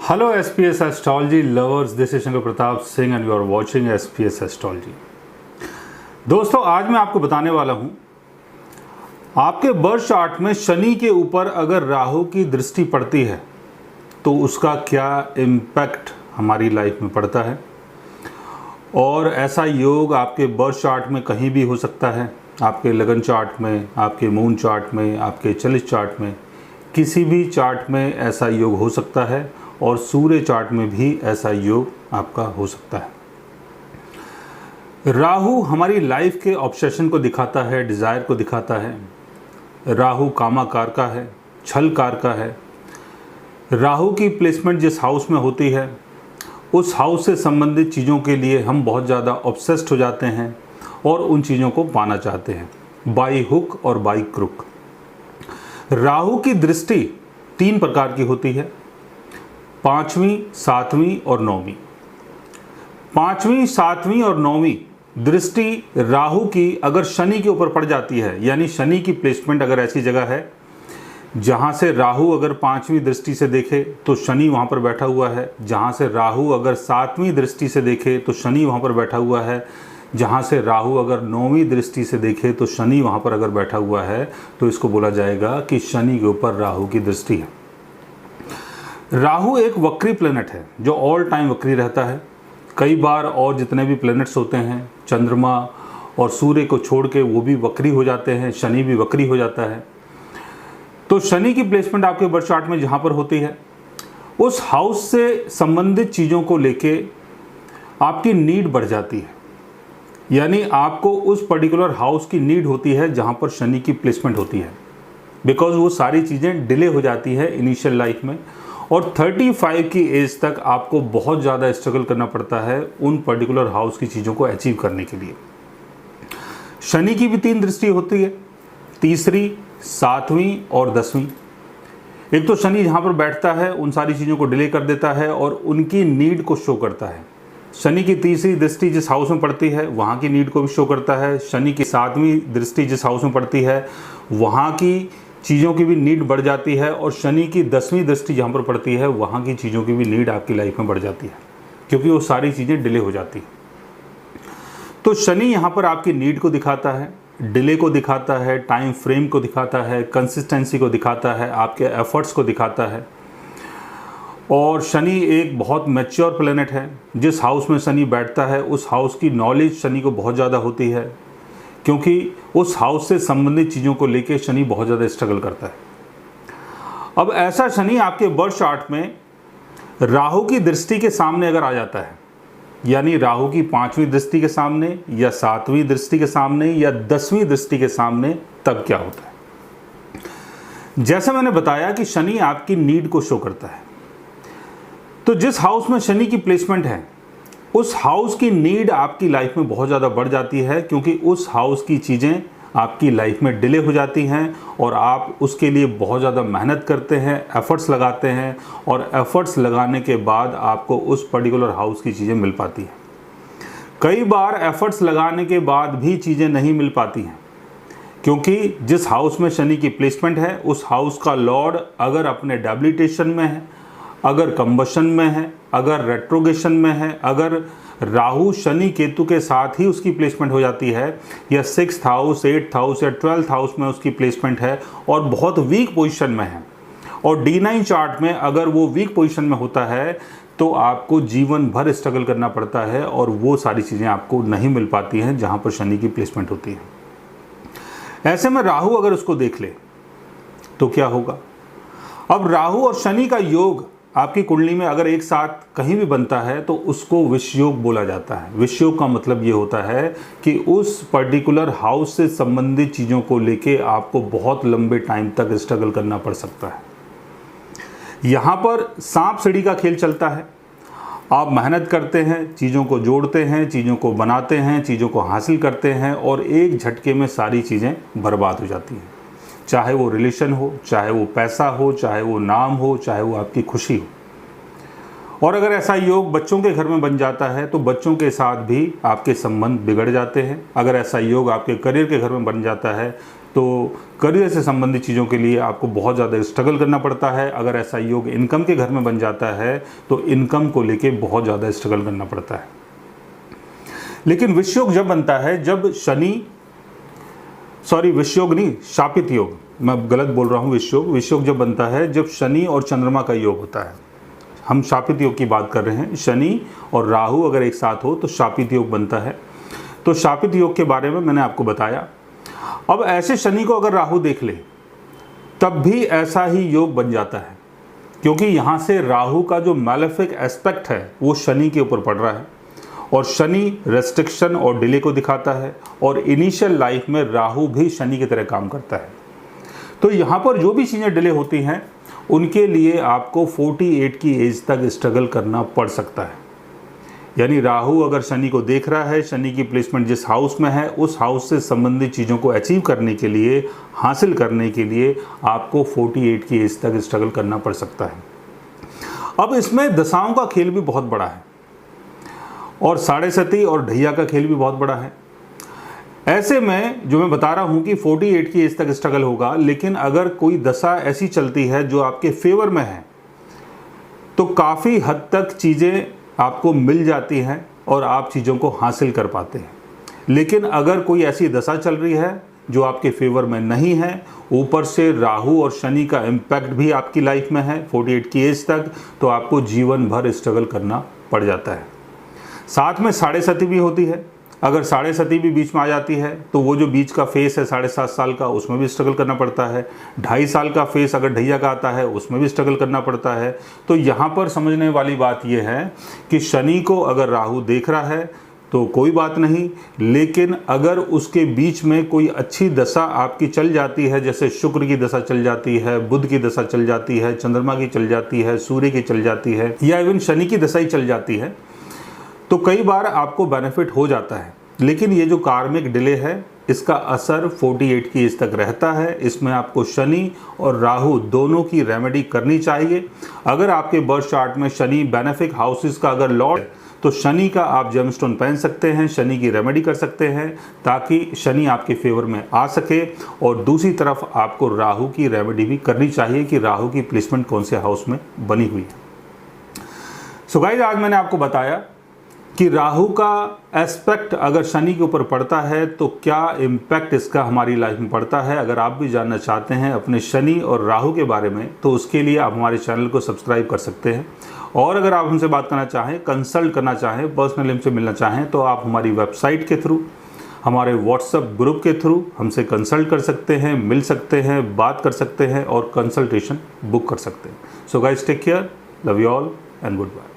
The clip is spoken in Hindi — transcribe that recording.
Hello SPS Astrology lovers, this is Shankar Pratap Singh and you are watching SPS Astrology। दोस्तों, आज मैं आपको बताने वाला हूं, आपके बर्थ चार्ट में शनि के ऊपर अगर राहु की दृष्टि पड़ती है तो उसका क्या इम्पैक्ट हमारी लाइफ में पड़ता है। और ऐसा योग आपके बर्थ चार्ट में कहीं भी हो सकता है, आपके लगन चार्ट में, आपके मून चार्ट में, आपके चलित चार्ट में, किसी भी चार्ट में ऐसा योग हो सकता है और सूर्य चार्ट में भी ऐसा योग आपका हो सकता है। राहु हमारी लाइफ के ऑब्सेशन को दिखाता है, डिज़ायर को दिखाता है। राहु कामाकार का है, छल कार का है। राहु की प्लेसमेंट जिस हाउस में होती है उस हाउस से संबंधित चीज़ों के लिए हम बहुत ज़्यादा ऑब्सेस्ड हो जाते हैं और उन चीज़ों को पाना चाहते हैं, बाई हुक और बाई क्रुक। राहु की दृष्टि 3 प्रकार की होती है, 5वीं, 7वीं और 9वीं। 5वीं, 7वीं और 9वीं दृष्टि राहु की अगर शनि के ऊपर पड़ जाती है, यानी शनि की प्लेसमेंट अगर ऐसी जगह है जहां से राहु अगर 5वीं दृष्टि से देखे तो शनि वहां पर बैठा हुआ है, जहां से राहु अगर 7वीं दृष्टि से देखे तो शनि वहां पर बैठा हुआ है, जहां से राहु अगर 9वीं दृष्टि से देखे तो शनि वहां पर अगर बैठा हुआ है, तो इसको बोला जाएगा कि शनि के ऊपर राहु की दृष्टि है। राहु एक वक्री प्लेनेट है जो ऑल टाइम वक्री रहता है। कई बार और जितने भी प्लेनेट्स होते हैं, चंद्रमा और सूर्य को छोड़ के वो भी वक्री हो जाते हैं, शनि भी वक्री हो जाता है। तो शनि की प्लेसमेंट आपके बर्थ चार्ट में जहाँ पर होती है, उस हाउस से संबंधित चीज़ों को लेके आपकी नीड बढ़ जाती है, यानी आपको उस पर्टिकुलर हाउस की नीड होती है जहाँ पर शनि की प्लेसमेंट होती है, बिकॉज वो सारी चीज़ें डिले हो जाती है इनिशियल लाइफ में। और 35 की एज तक आपको बहुत ज़्यादा स्ट्रगल करना पड़ता है उन पर्टिकुलर हाउस की चीज़ों को अचीव करने के लिए। शनि की भी 3 दृष्टि होती है, 3री, 7वीं और 10वीं। एक तो शनि जहाँ पर बैठता है उन सारी चीज़ों को डिले कर देता है और उनकी नीड को शो करता है। शनि की 3री दृष्टि जिस हाउस में पड़ती है वहाँ की नीड को भी शो करता है। शनि की 7वीं दृष्टि जिस हाउस में पड़ती है वहाँ की चीज़ों की भी नीड बढ़ जाती है, और शनि की 10वीं दृष्टि जहाँ पर पड़ती है वहाँ की चीज़ों की भी नीड आपकी लाइफ में बढ़ जाती है, क्योंकि वो सारी चीज़ें डिले हो जाती हैं। तो शनि यहाँ पर आपकी नीड को दिखाता है, डिले को दिखाता है, टाइम फ्रेम को दिखाता है, कंसिस्टेंसी को दिखाता है, आपके एफर्ट्स को दिखाता है। और शनि एक बहुत मैच्योर प्लेनेट है। जिस हाउस में शनि बैठता है उस हाउस की नॉलेज शनि को बहुत ज़्यादा होती है, क्योंकि उस हाउस से संबंधित चीज़ों को लेके शनि बहुत ज़्यादा स्ट्रगल करता है। अब ऐसा शनि आपके बर्थ चार्ट में राहु की दृष्टि के सामने अगर आ जाता है, यानी राहु की 5वीं दृष्टि के सामने या 7वीं दृष्टि के सामने या 10वीं दृष्टि के सामने, तब क्या होता है। जैसे मैंने बताया कि शनि आपकी नीड को शो करता है, तो जिस हाउस में शनि की प्लेसमेंट है उस हाउस की नीड आपकी लाइफ में बहुत ज़्यादा बढ़ जाती है, क्योंकि उस हाउस की चीज़ें आपकी लाइफ में डिले हो जाती हैं और आप उसके लिए बहुत ज़्यादा मेहनत करते हैं, एफ़र्ट्स लगाते हैं, और एफ़र्ट्स लगाने के बाद आपको उस पर्टिकुलर हाउस की चीज़ें मिल पाती हैं। कई बार एफ़र्ट्स लगाने के बाद भी चीज़ें नहीं मिल पाती हैं, क्योंकि जिस हाउस में शनि की प्लेसमेंट है उस हाउस का लॉर्ड अगर अपने डेबिलिटेशन में है, अगर कंबशन में है, अगर रेट्रोगेशन में है, अगर राहु शनि केतु के साथ ही उसकी प्लेसमेंट हो जाती है, या 6th हाउस, 8th हाउस या 12th हाउस में उसकी प्लेसमेंट है और बहुत वीक पोजीशन में है, और D9 चार्ट में अगर वो वीक पोजीशन में होता है तो आपको जीवन भर स्ट्रगल करना पड़ता है और वो सारी चीज़ें आपको नहीं मिल पाती हैं जहाँ पर शनि की प्लेसमेंट होती है। ऐसे में राहु अगर उसको देख ले तो क्या होगा। अब राहु और शनि का योग आपकी कुंडली में अगर एक साथ कहीं भी बनता है तो उसको विषयोग बोला जाता है। विषयोग का मतलब ये होता है कि उस पर्टिकुलर हाउस से संबंधित चीज़ों को लेके आपको बहुत लंबे टाइम तक स्ट्रगल करना पड़ सकता है। यहाँ पर सांप सीढ़ी का खेल चलता है। आप मेहनत करते हैं, चीज़ों को जोड़ते हैं, चीज़ों को बनाते हैं, चीज़ों को हासिल करते हैं, और एक झटके में सारी चीज़ें बर्बाद हो जाती हैं। चाहे वो रिलेशन हो, चाहे वो पैसा हो, चाहे वो नाम हो, चाहे वो आपकी खुशी हो। और अगर ऐसा योग बच्चों के घर में बन जाता है तो बच्चों के साथ भी आपके संबंध बिगड़ जाते हैं। अगर ऐसा योग आपके करियर के घर में बन जाता है तो करियर से संबंधित चीज़ों के लिए आपको बहुत ज़्यादा स्ट्रगल करना पड़ता है। अगर ऐसा योग इनकम के घर में बन जाता है तो इनकम को लेके बहुत ज़्यादा स्ट्रगल करना पड़ता है। लेकिन विष योग जब बनता है, जब विष योग नहीं, शापित योग, मैं गलत बोल रहा हूँ। विष योग जब बनता है जब शनि और चंद्रमा का योग होता है। हम शापित योग की बात कर रहे हैं। शनि और राहु अगर एक साथ हो तो शापित योग बनता है। तो शापित योग के बारे में मैंने आपको बताया। अब ऐसे शनि को अगर राहु देख ले तब भी ऐसा ही योग बन जाता है, क्योंकि यहाँ से राहु का जो मैलेफिक एस्पेक्ट है वो शनि के ऊपर पड़ रहा है, और शनि रेस्ट्रिक्शन और डिले को दिखाता है, और इनिशियल लाइफ में राहु भी शनि की तरह काम करता है। तो यहाँ पर जो भी चीज़ें डिले होती हैं उनके लिए आपको 48 की एज तक स्ट्रगल करना पड़ सकता है। यानी राहु अगर शनि को देख रहा है, शनि की प्लेसमेंट जिस हाउस में है उस हाउस से संबंधित चीज़ों को अचीव करने के लिए, हासिल करने के लिए आपको 48 की एज तक स्ट्रगल करना पड़ सकता है। अब इसमें दशाओं का खेल भी बहुत बड़ा है, और साढ़े सती और ढैया का खेल भी बहुत बड़ा है। ऐसे में जो मैं बता रहा हूँ कि 48 की एज तक स्ट्रगल होगा, लेकिन अगर कोई दशा ऐसी चलती है जो आपके फेवर में है तो काफ़ी हद तक चीज़ें आपको मिल जाती हैं और आप चीज़ों को हासिल कर पाते हैं। लेकिन अगर कोई ऐसी दशा चल रही है जो आपके फेवर में नहीं है, ऊपर से राहु और शनि का इम्पैक्ट भी आपकी लाइफ में है 48 की एज तक, तो आपको जीवन भर स्ट्रगल करना पड़ जाता है। साथ में साढ़े सती भी होती है। अगर साढ़े सती भी बीच में आ जाती है तो वो जो बीच का फेस है 7.5 साल का, उसमें भी स्ट्रगल करना पड़ता है। 2.5 साल का फेस अगर ढैया का आता है उसमें भी स्ट्रगल करना पड़ता है। तो यहाँ पर समझने वाली बात यह है कि शनि को अगर राहु देख रहा है तो कोई बात नहीं, लेकिन अगर उसके बीच में कोई अच्छी दशा आपकी चल जाती है, जैसे शुक्र की दशा चल जाती है, बुध की दशा चल जाती है, चंद्रमा की चल जाती है, सूर्य की चल जाती है, या इवन शनि की दशा ही चल जाती है, तो कई बार आपको बेनिफिट हो जाता है। लेकिन ये जो कार्मिक डिले है इसका असर 48 की एज तक रहता है। इसमें आपको शनि और राहु दोनों की रेमेडी करनी चाहिए। अगर आपके बर्थ चार्ट में शनि बेनिफिक हाउसेस का अगर लॉर्ड है तो शनि का आप जेमस्टोन पहन सकते हैं, शनि की रेमेडी कर सकते हैं, ताकि शनि आपके फेवर में आ सके। और दूसरी तरफ आपको राहु की रेमेडी भी करनी चाहिए कि राहु की प्लेसमेंट कौन से हाउस में बनी हुई है। सो गाइस, आज मैंने आपको बताया कि राहु का एस्पेक्ट अगर शनि के ऊपर पड़ता है तो क्या इम्पैक्ट इसका हमारी लाइफ में पड़ता है। अगर आप भी जानना चाहते हैं अपने शनि और राहु के बारे में तो उसके लिए आप हमारे चैनल को सब्सक्राइब कर सकते हैं। और अगर आप हमसे बात करना चाहें, कंसल्ट करना चाहें, पर्सनली हमसे मिलना चाहें तो आप हमारी वेबसाइट के थ्रू, हमारे व्हाट्सएप ग्रुप के थ्रू हमसे कंसल्ट कर सकते हैं, मिल सकते हैं, बात कर सकते हैं और कंसल्टेशन बुक कर सकते हैं। So guys, take care, love you all and good bye.